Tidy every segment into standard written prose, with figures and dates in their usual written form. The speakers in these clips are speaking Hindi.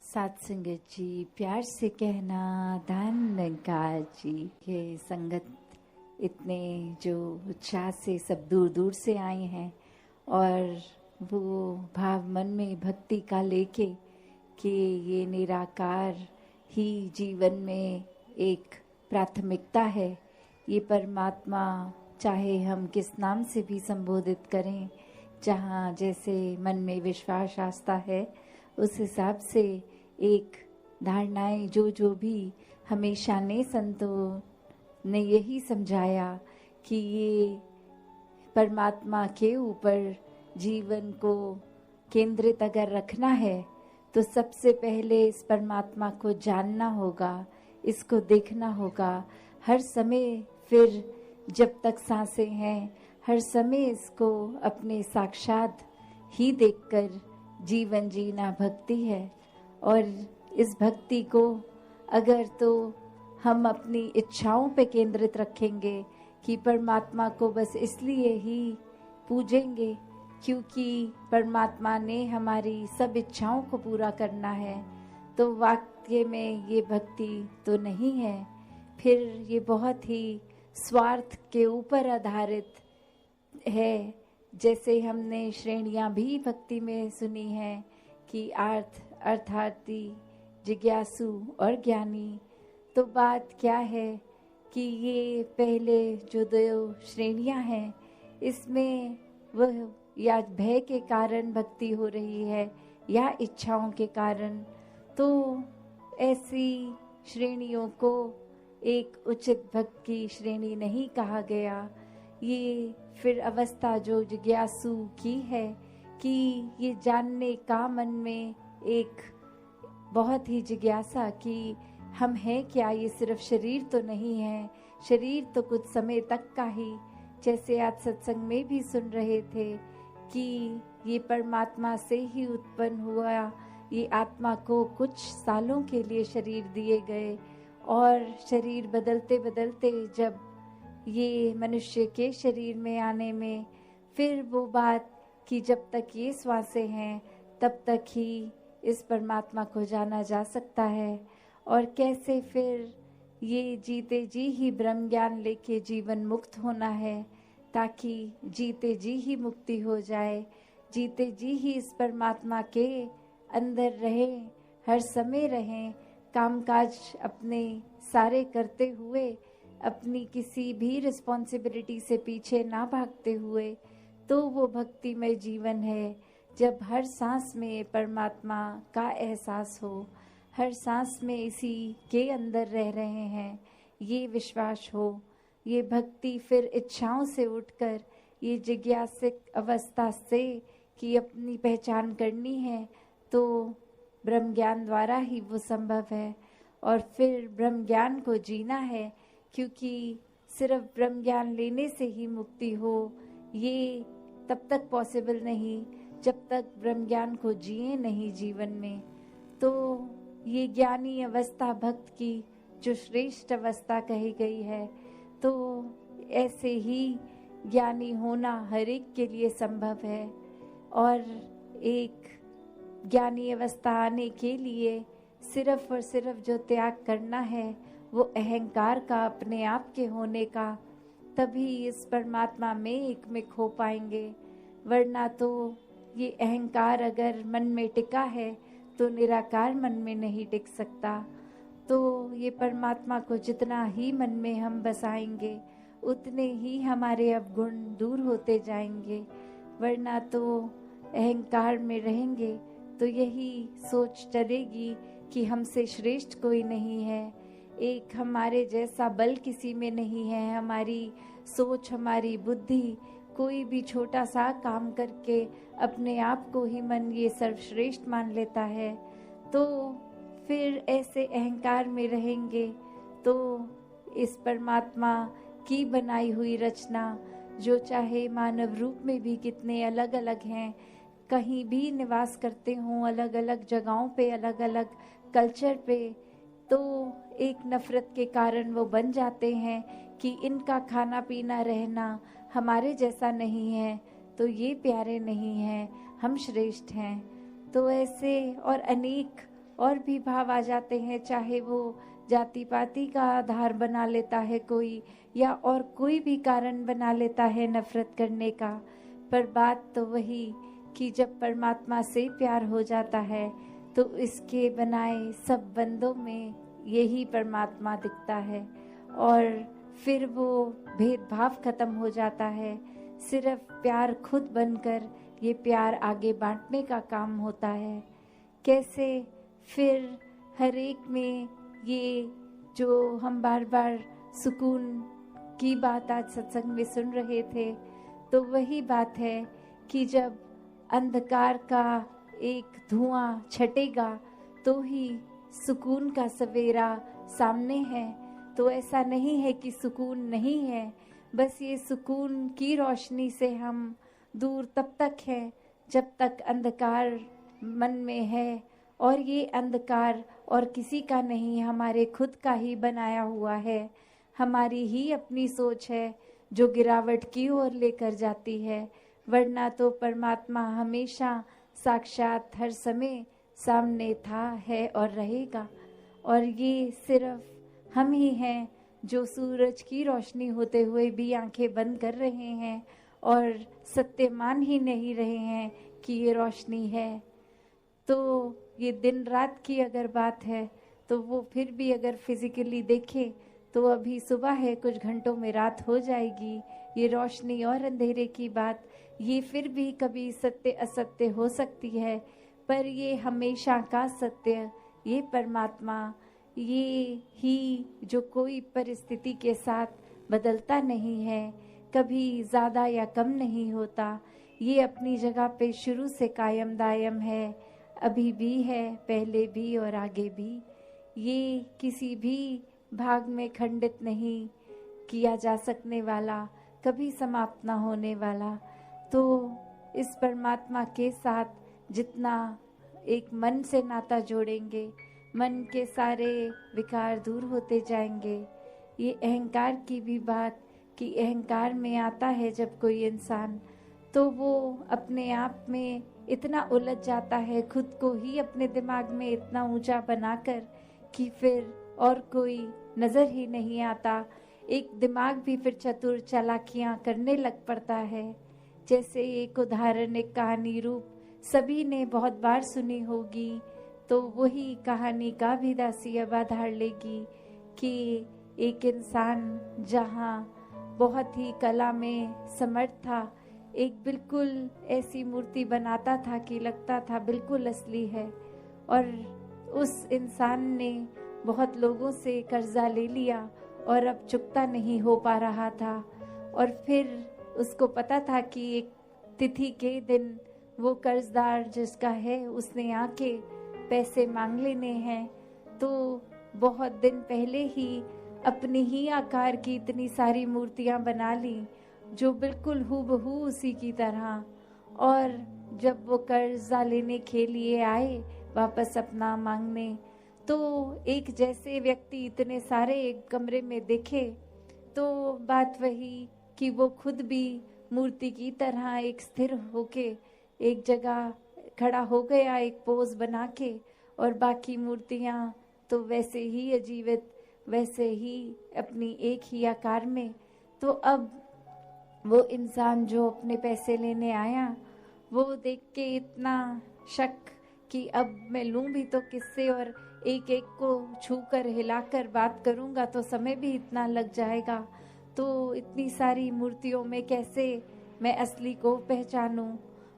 साथ संगत जी, प्यार से कहना दान निरंकार जी। ये संगत इतने जो उत्साह से सब दूर दूर से आए हैं और वो भाव मन में भक्ति का लेके कि ये निराकार ही जीवन में एक प्राथमिकता है। ये परमात्मा चाहे हम किस नाम से भी संबोधित करें, जहाँ जैसे मन में विश्वास आस्था है उस हिसाब से एक धारणाएं जो भी हमेशा ने संतों ने यही समझाया कि ये परमात्मा के ऊपर जीवन को केंद्रित अगर रखना है तो सबसे पहले इस परमात्मा को जानना होगा, इसको देखना होगा हर समय। फिर जब तक सांसें हैं हर समय इसको अपने साक्षात ही देखकर जीवन जीना भक्ति है। और इस भक्ति को अगर तो हम अपनी इच्छाओं पे केंद्रित रखेंगे कि परमात्मा को बस इसलिए ही पूजेंगे क्योंकि परमात्मा ने हमारी सब इच्छाओं को पूरा करना है, तो वाकई में ये भक्ति तो नहीं है। फिर ये बहुत ही स्वार्थ के ऊपर आधारित है। जैसे हमने श्रेणियां भी भक्ति में सुनी हैं कि अर्थार्थी, जिज्ञासु और ज्ञानी। तो बात क्या है कि ये पहले जो दो श्रेणियां हैं इसमें वह या भय के कारण भक्ति हो रही है या इच्छाओं के कारण, तो ऐसी श्रेणियों को एक उचित भक्त की श्रेणी नहीं कहा गया। ये फिर अवस्था जो जिज्ञासु की है कि ये जानने का मन में एक बहुत ही जिज्ञासा कि हम हैं क्या, ये सिर्फ शरीर तो नहीं है, शरीर तो कुछ समय तक का ही। जैसे आज सत्संग में भी सुन रहे थे कि ये परमात्मा से ही उत्पन्न हुआ, ये आत्मा को कुछ सालों के लिए शरीर दिए गए और शरीर बदलते बदलते जब ये मनुष्य के शरीर में आने में फिर वो बात कि जब तक ये श्वासें हैं तब तक ही इस परमात्मा को जाना जा सकता है। और कैसे फिर ये जीते जी ही ब्रह्म ज्ञान लेके जीवन मुक्त होना है, ताकि जीते जी ही मुक्ति हो जाए, जीते जी ही इस परमात्मा के अंदर रहें, हर समय रहें, कामकाज अपने सारे करते हुए अपनी किसी भी रिस्पॉन्सिबिलिटी से पीछे ना भागते हुए। तो वो भक्तिमय जीवन है जब हर सांस में परमात्मा का एहसास हो, हर सांस में इसी के अंदर रह रहे हैं, ये विश्वास हो। ये भक्ति फिर इच्छाओं से उठकर ये जिज्ञासिक अवस्था से कि अपनी पहचान करनी है, तो ब्रह्म ज्ञान द्वारा ही वो संभव है। और फिर ब्रह्म ज्ञान को जीना है, क्योंकि सिर्फ ब्रह्म ज्ञान लेने से ही मुक्ति हो ये तब तक पॉसिबल नहीं जब तक ब्रह्म ज्ञान को जिए नहीं जीवन में। तो ये ज्ञानी अवस्था भक्त की जो श्रेष्ठ अवस्था कही गई है, तो ऐसे ही ज्ञानी होना हर एक के लिए संभव है। और एक ज्ञानी अवस्था आने के लिए सिर्फ और सिर्फ जो त्याग करना है वो अहंकार का, अपने आप के होने का, तभी इस परमात्मा में एकमिक हो पाएंगे। वरना तो ये अहंकार अगर मन में टिका है तो निराकार मन में नहीं टिक सकता। तो ये परमात्मा को जितना ही मन में हम बसाएंगे उतने ही हमारे अवगुण दूर होते जाएंगे। वरना तो अहंकार में रहेंगे तो यही सोच चलेगी कि हमसे श्रेष्ठ कोई नहीं है, एक हमारे जैसा बल किसी में नहीं है। हमारी सोच, हमारी बुद्धि कोई भी छोटा सा काम करके अपने आप को ही मन ये सर्वश्रेष्ठ मान लेता है। तो फिर ऐसे अहंकार में रहेंगे तो इस परमात्मा की बनाई हुई रचना, जो चाहे मानव रूप में भी कितने अलग अलग हैं, कहीं भी निवास करते हों, अलग अलग जगहों पे, अलग अलग कल्चर पे, तो एक नफरत के कारण वो बन जाते हैं कि इनका खाना पीना रहना हमारे जैसा नहीं है, तो ये प्यारे नहीं हैं, हम श्रेष्ठ हैं। तो ऐसे और अनेक और भी भाव आ जाते हैं, चाहे वो जाति पाति का आधार बना लेता है कोई, या और कोई भी कारण बना लेता है नफरत करने का। पर बात तो वही कि जब परमात्मा से प्यार हो जाता है तो इसके बनाए सब बंदों में यही परमात्मा दिखता है, और फिर वो भेदभाव खत्म हो जाता है। सिर्फ प्यार खुद बनकर ये प्यार आगे बांटने का काम होता है। कैसे फिर हर एक में ये जो हम बार बार सुकून की बात आज सत्संग में सुन रहे थे, तो वही बात है कि जब अंधकार का एक धुआं छटेगा तो ही सुकून का सवेरा सामने है। तो ऐसा नहीं है कि सुकून नहीं है, बस ये सुकून की रोशनी से हम दूर तब तक है जब तक अंधकार मन में है, और ये अंधकार और किसी का नहीं, हमारे खुद का ही बनाया हुआ है। हमारी ही अपनी सोच है जो गिरावट की ओर लेकर जाती है, वरना तो परमात्मा हमेशा साक्षात हर समय सामने था, है और रहेगा। और ये सिर्फ हम ही हैं जो सूरज की रोशनी होते हुए भी आंखें बंद कर रहे हैं और सत्य मान ही नहीं रहे हैं कि ये रोशनी है। तो ये दिन रात की अगर बात है तो वो फिर भी अगर फिजिकली देखे तो अभी सुबह है, कुछ घंटों में रात हो जाएगी। ये रोशनी और अंधेरे की बात, ये फिर भी कभी सत्य असत्य हो सकती है, पर ये हमेशा का सत्य, ये परमात्मा, ये ही जो कोई परिस्थिति के साथ बदलता नहीं है, कभी ज़्यादा या कम नहीं होता। ये अपनी जगह पे शुरू से कायम दायम है, अभी भी है, पहले भी और आगे भी। ये किसी भी भाग में खंडित नहीं किया जा सकने वाला, कभी समाप्त ना होने वाला। तो इस परमात्मा के साथ जितना एक मन से नाता जोड़ेंगे, मन के सारे विकार दूर होते जाएंगे। ये अहंकार की भी बात कि अहंकार में आता है जब कोई इंसान, तो वो अपने आप में इतना उलझ जाता है, खुद को ही अपने दिमाग में इतना ऊंचा बनाकर कि फिर और कोई नजर ही नहीं आता। एक दिमाग भी फिर चतुर चालाकियां करने लग पड़ता है। जैसे एक उदाहरण, एक कहानी रूप सभी ने बहुत बार सुनी होगी, तो वही कहानी का भी दासी अब आधार लेगी कि एक इंसान जहाँ बहुत ही कला में समर्थ था, एक बिल्कुल ऐसी मूर्ति बनाता था कि लगता था बिल्कुल असली है, और उस इंसान ने बहुत लोगों से कर्जा ले लिया और अब चुकता नहीं हो पा रहा था। और फिर उसको पता था कि एक तिथि के दिन वो कर्जदार जिसका है उसने आके पैसे मांग लेने हैं, तो बहुत दिन पहले ही अपनी ही आकार की इतनी सारी मूर्तियां बना ली जो बिल्कुल हूबहू उसी की तरह। और जब वो कर्जा लेने के लिए आए वापस अपना मांगने, तो एक जैसे व्यक्ति इतने सारे एक कमरे में देखे, तो बात वही कि वो खुद भी मूर्ति की तरह एक स्थिर होके एक जगह खड़ा हो गया, एक पोज बना के, और बाकी मूर्तियां तो वैसे ही अजीवित, वैसे ही अपनी एक ही आकार में। तो अब वो इंसान जो अपने पैसे लेने आया, वो देख के इतना शक कि अब मैं लूं भी तो किससे, और एक एक को छूकर हिलाकर बात करूंगा तो समय भी इतना लग जाएगा, तो इतनी सारी मूर्तियों में कैसे मैं असली को पहचानूं।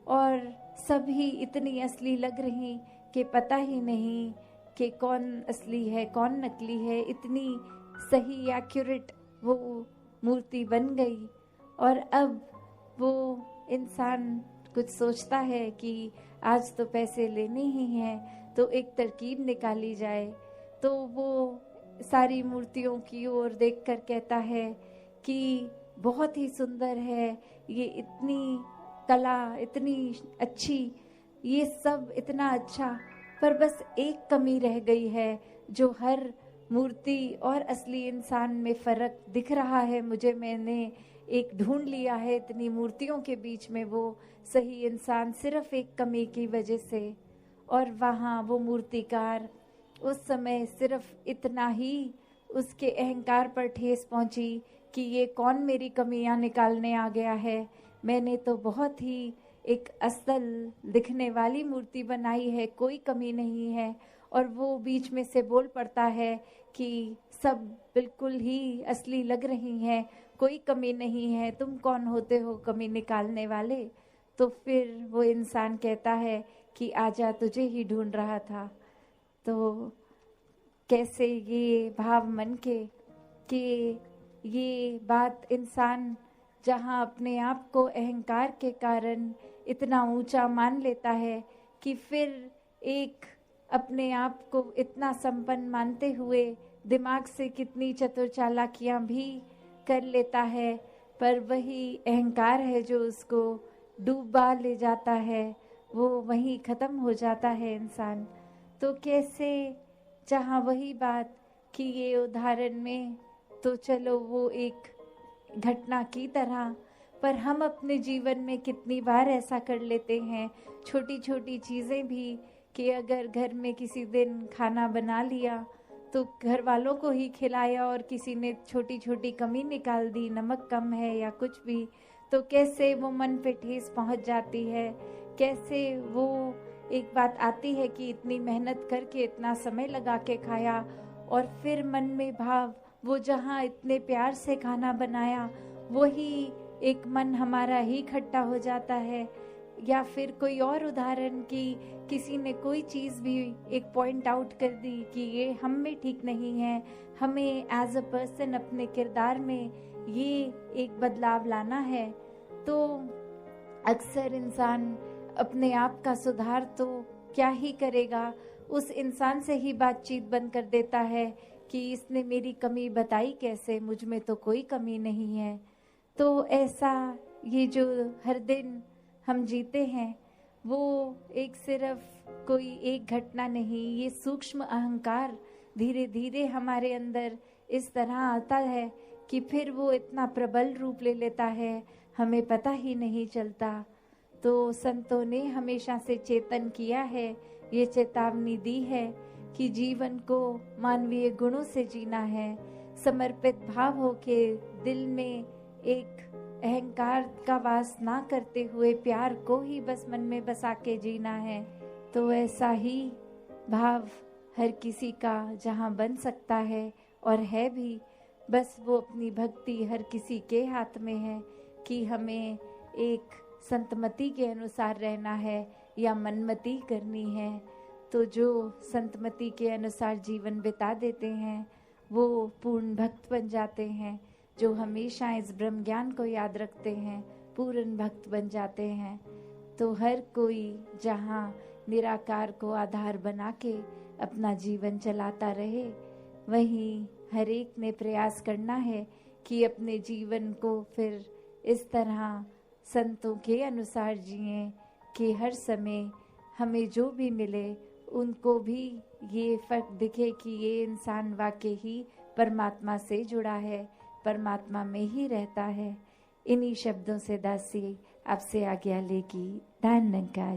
और सभी इतनी असली लग रही कि पता ही नहीं कि कौन असली है कौन नकली है। इतनी सही एक्यूरेट वो मूर्ति बन गई। और अब वो इंसान कुछ सोचता है कि आज तो पैसे लेने ही हैं, तो एक तरकीब निकाली जाए। तो वो सारी मूर्तियों की ओर देखकर कहता है कि बहुत ही सुंदर है, ये इतनी कला इतनी अच्छी, ये सब इतना अच्छा, पर बस एक कमी रह गई है जो हर मूर्ति और असली इंसान में फर्क दिख रहा है मुझे। मैंने एक ढूंढ लिया है इतनी मूर्तियों के बीच में वो सही इंसान, सिर्फ एक कमी की वजह से। और वहाँ वो मूर्तिकार उस समय सिर्फ इतना ही उसके अहंकार पर ठेस पहुंची कि ये कौन मेरी कमियां निकालने आ गया है। मैंने तो बहुत ही एक असल दिखने वाली मूर्ति बनाई है, कोई कमी नहीं है। और वो बीच में से बोल पड़ता है कि सब बिल्कुल ही असली लग रही हैं, कोई कमी नहीं है, तुम कौन होते हो कमी निकालने वाले। तो फिर वो इंसान कहता है कि आजा, तुझे ही ढूंढ रहा था। तो कैसे ये भाव मन के कि ये बात इंसान जहाँ अपने आप को अहंकार के कारण इतना ऊंचा मान लेता है कि फिर एक अपने आप को इतना संपन्न मानते हुए दिमाग से कितनी चतुर चालाकियां भी कर लेता है, पर वही अहंकार है जो उसको डूबा ले जाता है, वो वहीं खत्म हो जाता है इंसान। तो कैसे जहाँ वही बात कि ये उदाहरण में तो चलो वो एक घटना की तरह, पर हम अपने जीवन में कितनी बार ऐसा कर लेते हैं, छोटी छोटी चीज़ें भी, कि अगर घर में किसी दिन खाना बना लिया तो घर वालों को ही खिलाया और किसी ने छोटी छोटी कमी निकाल दी, नमक कम है या कुछ भी, तो कैसे वो मन पे ठेस पहुंच जाती है। कैसे वो एक बात आती है कि इतनी मेहनत करके इतना समय लगा के खाया, और फिर मन में भाव वो जहाँ इतने प्यार से खाना बनाया वही एक मन हमारा ही खट्टा हो जाता है। या फिर कोई और उदाहरण कि किसी ने कोई चीज़ भी एक पॉइंट आउट कर दी कि ये हम में ठीक नहीं है, हमें एज अ पर्सन अपने किरदार में ये एक बदलाव लाना है। तो अक्सर इंसान अपने आप का सुधार तो क्या ही करेगा, उस इंसान से ही बातचीत बंद कर देता है कि इसने मेरी कमी बताई कैसे, मुझ में तो कोई कमी नहीं है। तो ऐसा ये जो हर दिन हम जीते हैं वो एक सिर्फ कोई एक घटना नहीं, ये सूक्ष्म अहंकार धीरे धीरे हमारे अंदर इस तरह आता है कि फिर वो इतना प्रबल रूप ले लेता है, हमें पता ही नहीं चलता। तो संतों ने हमेशा से चेतन किया है, ये चेतावनी दी है कि जीवन को मानवीय गुणों से जीना है, समर्पित भाव हो के दिल में एक अहंकार का वास ना करते हुए प्यार को ही बस मन में बसा के जीना है। तो ऐसा ही भाव हर किसी का जहाँ बन सकता है और है भी, बस वो अपनी भक्ति हर किसी के हाथ में है कि हमें एक संतमति के अनुसार रहना है या मनमति करनी है। तो जो संतमति के अनुसार जीवन बिता देते हैं वो पूर्ण भक्त बन जाते हैं, जो हमेशा इस ब्रह्म ज्ञान को याद रखते हैं पूर्ण भक्त बन जाते हैं। तो हर कोई जहाँ निराकार को आधार बना के अपना जीवन चलाता रहे, वहीं हर एक ने प्रयास करना है कि अपने जीवन को फिर इस तरह संतों के अनुसार जिएं कि हर समय हमें जो भी मिले उनको भी ये फर्क दिखे कि ये इंसान वाकई ही परमात्मा से जुड़ा है, परमात्मा में ही रहता है। इन्हीं शब्दों से दासी आपसे आज्ञा लेगी। धन्यवाद।